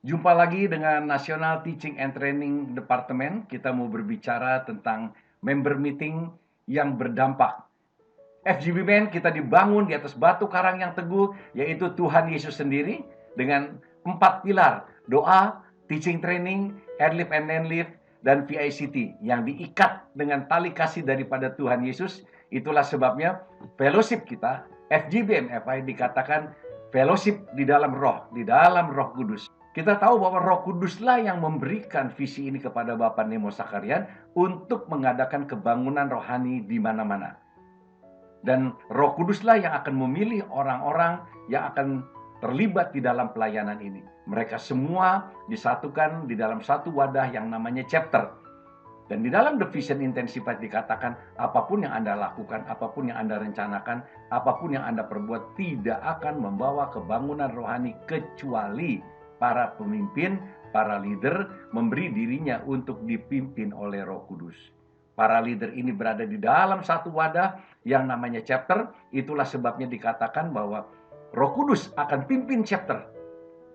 Jumpa lagi dengan National Teaching and Training Department. Kita mau berbicara tentang member meeting yang berdampak. FGB Men kita dibangun di atas batu karang yang teguh, yaitu Tuhan Yesus sendiri, dengan 4 pilar: doa, teaching training, Headlift and Landlift, dan VICT, yang diikat dengan tali kasih daripada Tuhan Yesus. Itulah sebabnya fellowship kita, FGB MFI, dikatakan fellowship di dalam Roh Kudus. Kita tahu bahwa Roh Kuduslah yang memberikan visi ini kepada Bapak Nemo Sakarian untuk mengadakan kebangunan rohani di mana-mana. Dan Roh Kuduslah yang akan memilih orang-orang yang akan terlibat di dalam pelayanan ini. Mereka semua disatukan di dalam satu wadah yang namanya chapter. Dan di dalam The Vision Intensified dikatakan, apapun yang Anda lakukan, apapun yang Anda rencanakan, apapun yang Anda perbuat, tidak akan membawa kebangunan rohani kecuali para pemimpin, para leader memberi dirinya untuk dipimpin oleh Roh Kudus. Para leader ini berada di dalam satu wadah yang namanya chapter. Itulah sebabnya dikatakan bahwa Roh Kudus akan pimpin chapter.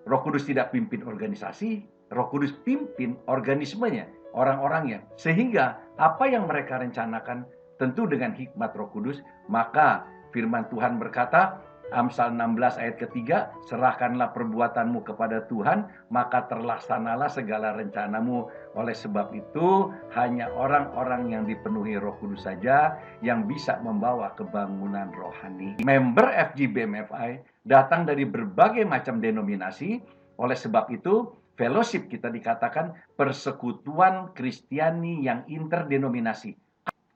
Roh Kudus tidak pimpin organisasi, Roh Kudus pimpin organismenya, orang-orangnya. Sehingga apa yang mereka rencanakan tentu dengan hikmat Roh Kudus. Maka firman Tuhan berkata, Amsal 16 ayat ketiga, serahkanlah perbuatanmu kepada Tuhan, maka terlaksanalah segala rencanamu. Oleh sebab itu, hanya orang-orang yang dipenuhi Roh Kudus saja yang bisa membawa kebangunan rohani. Member FGBMFI datang dari berbagai macam denominasi. Oleh sebab itu, fellowship kita dikatakan persekutuan Kristiani yang interdenominasi.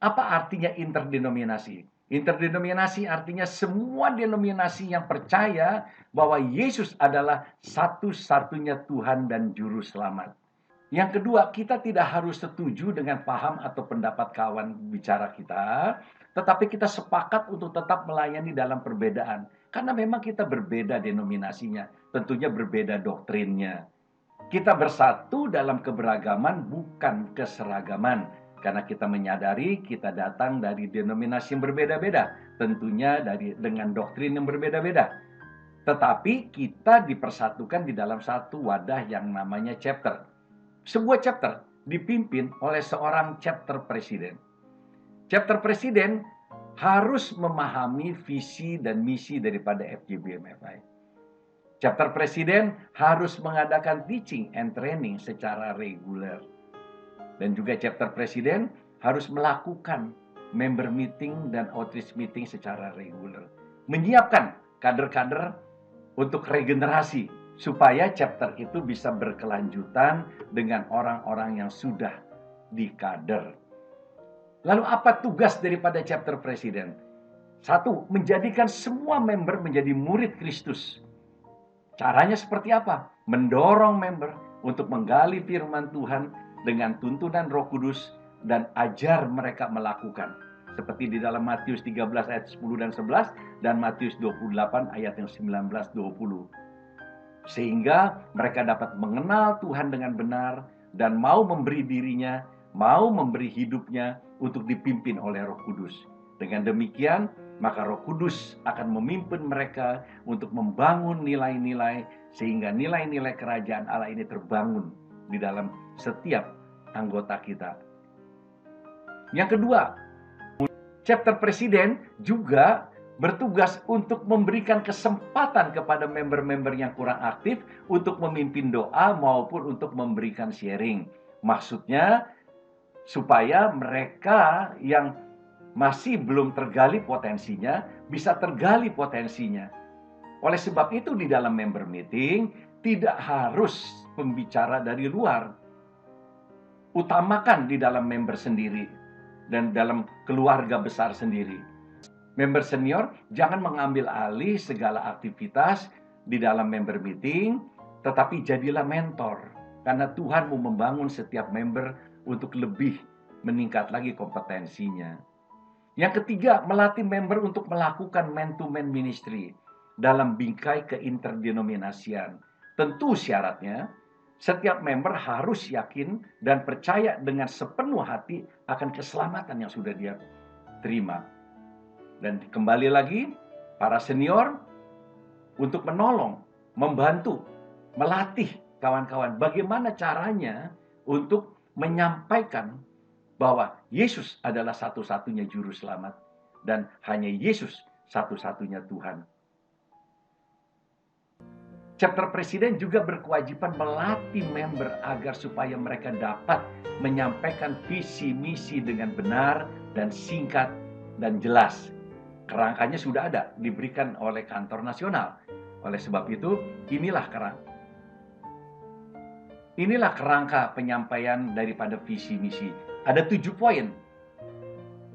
Apa artinya interdenominasi? Interdenominasi artinya semua denominasi yang percaya bahwa Yesus adalah satu-satunya Tuhan dan Juru Selamat. Yang kedua, kita tidak harus setuju dengan paham atau pendapat kawan bicara kita, tetapi kita sepakat untuk tetap melayani dalam perbedaan. Karena memang kita berbeda denominasinya, tentunya berbeda doktrinnya. Kita bersatu dalam keberagaman, bukan keseragaman. Karena kita menyadari kita datang dari denominasi yang berbeda-beda, tentunya dengan doktrin yang berbeda-beda. Tetapi kita dipersatukan di dalam satu wadah yang namanya chapter. Sebuah chapter dipimpin oleh seorang chapter presiden. Chapter presiden harus memahami visi dan misi daripada FGBMFI. Chapter presiden harus mengadakan teaching and training secara reguler. Dan juga chapter presiden harus melakukan member meeting dan outreach meeting secara reguler. Menyiapkan kader-kader untuk regenerasi, supaya chapter itu bisa berkelanjutan dengan orang-orang yang sudah dikader. Lalu apa tugas daripada chapter presiden? Satu, menjadikan semua member menjadi murid Kristus. Caranya seperti apa? Mendorong member untuk menggali firman Tuhan dengan tuntunan Roh Kudus dan ajar mereka melakukan. Seperti di dalam Matius 13 ayat 10 dan 11 dan Matius 28 ayat yang 19-20. Sehingga mereka dapat mengenal Tuhan dengan benar dan mau memberi dirinya, mau memberi hidupnya untuk dipimpin oleh Roh Kudus. Dengan demikian, maka Roh Kudus akan memimpin mereka untuk membangun nilai-nilai sehingga nilai-nilai kerajaan Allah ini terbangun di dalam setiap anggota kita. Yang kedua, chapter presiden juga bertugas untuk memberikan kesempatan kepada member-member yang kurang aktif untuk memimpin doa maupun untuk memberikan sharing. Maksudnya supaya mereka yang masih belum tergali potensinya bisa tergali potensinya. Oleh sebab itu di dalam member meeting tidak harus pembicara dari luar. Utamakan di dalam member sendiri dan dalam keluarga besar sendiri. Member senior jangan mengambil alih segala aktivitas di dalam member meeting, tetapi jadilah mentor. Karena Tuhan mau membangun setiap member untuk lebih meningkat lagi kompetensinya. Yang ketiga, melatih member untuk melakukan man-to-man ministry dalam bingkai keinterdenominasian. Tentu syaratnya, setiap member harus yakin dan percaya dengan sepenuh hati akan keselamatan yang sudah dia terima. Dan kembali lagi, para senior untuk menolong, membantu, melatih kawan-kawan, bagaimana caranya untuk menyampaikan bahwa Yesus adalah satu-satunya juru selamat dan hanya Yesus satu-satunya Tuhan. Chapter Presiden juga berkewajiban melatih member agar supaya mereka dapat menyampaikan visi misi dengan benar dan singkat dan jelas. Kerangkanya sudah ada, diberikan oleh kantor nasional. Oleh sebab itu, inilah kerangka penyampaian daripada visi misi. Ada 7 poin.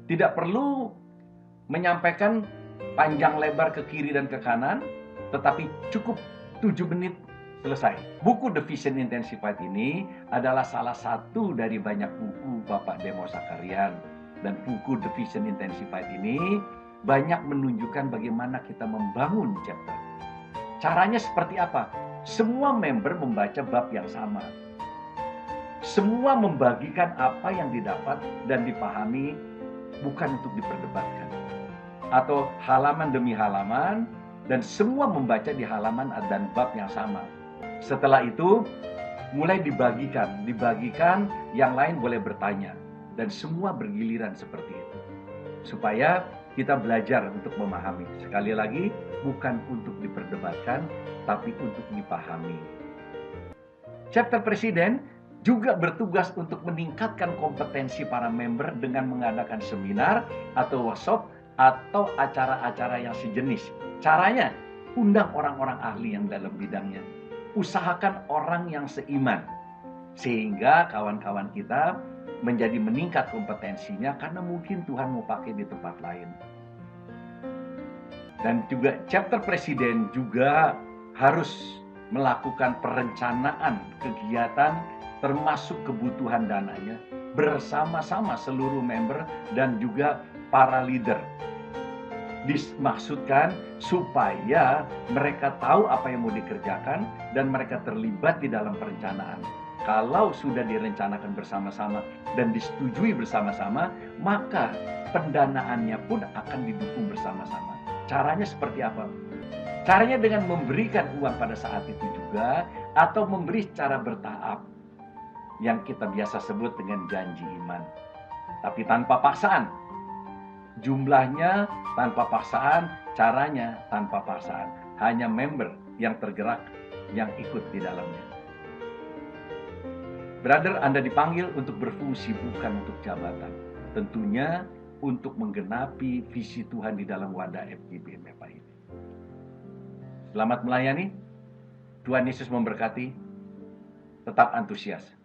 Tidak perlu menyampaikan panjang lebar ke kiri dan ke kanan, tetapi cukup 7 menit selesai. Buku The Vision Intensified ini adalah salah satu dari banyak buku Bapak Demos Zakarian. Dan buku The Vision Intensified ini banyak menunjukkan bagaimana kita membangun chapter. Caranya seperti apa? Semua member membaca bab yang sama. Semua membagikan apa yang didapat dan dipahami, bukan untuk diperdebatkan. Atau halaman demi halaman, dan semua membaca di halaman dan bab yang sama. Setelah itu, mulai dibagikan, yang lain boleh bertanya. Dan semua bergiliran seperti itu. Supaya kita belajar untuk memahami. Sekali lagi, bukan untuk diperdebatkan, tapi untuk dipahami. Chapter Presiden juga bertugas untuk meningkatkan kompetensi para member dengan mengadakan seminar atau workshop atau acara-acara yang sejenis. Caranya, undang orang-orang ahli yang dalam bidangnya. Usahakan orang yang seiman. Sehingga kawan-kawan kita menjadi meningkat kompetensinya karena mungkin Tuhan mau pakai di tempat lain. Dan juga chapter presiden juga harus melakukan perencanaan kegiatan termasuk kebutuhan dananya bersama-sama seluruh member dan juga para leader. Dimaksudkan supaya mereka tahu apa yang mau dikerjakan dan mereka terlibat di dalam perencanaan. Kalau sudah direncanakan bersama-sama dan disetujui bersama-sama, maka pendanaannya pun akan didukung bersama-sama. Caranya seperti apa? Caranya dengan memberikan uang pada saat itu juga, atau memberi secara bertahap, yang kita biasa sebut dengan janji iman. Tapi tanpa paksaan. Jumlahnya tanpa paksaan, caranya tanpa paksaan. Hanya member yang tergerak, yang ikut di dalamnya. Brother, Anda dipanggil untuk berfungsi bukan untuk jabatan. Tentunya untuk menggenapi visi Tuhan di dalam wadah FGB MEPA ini. Selamat melayani. Tuhan Yesus memberkati. Tetap antusias.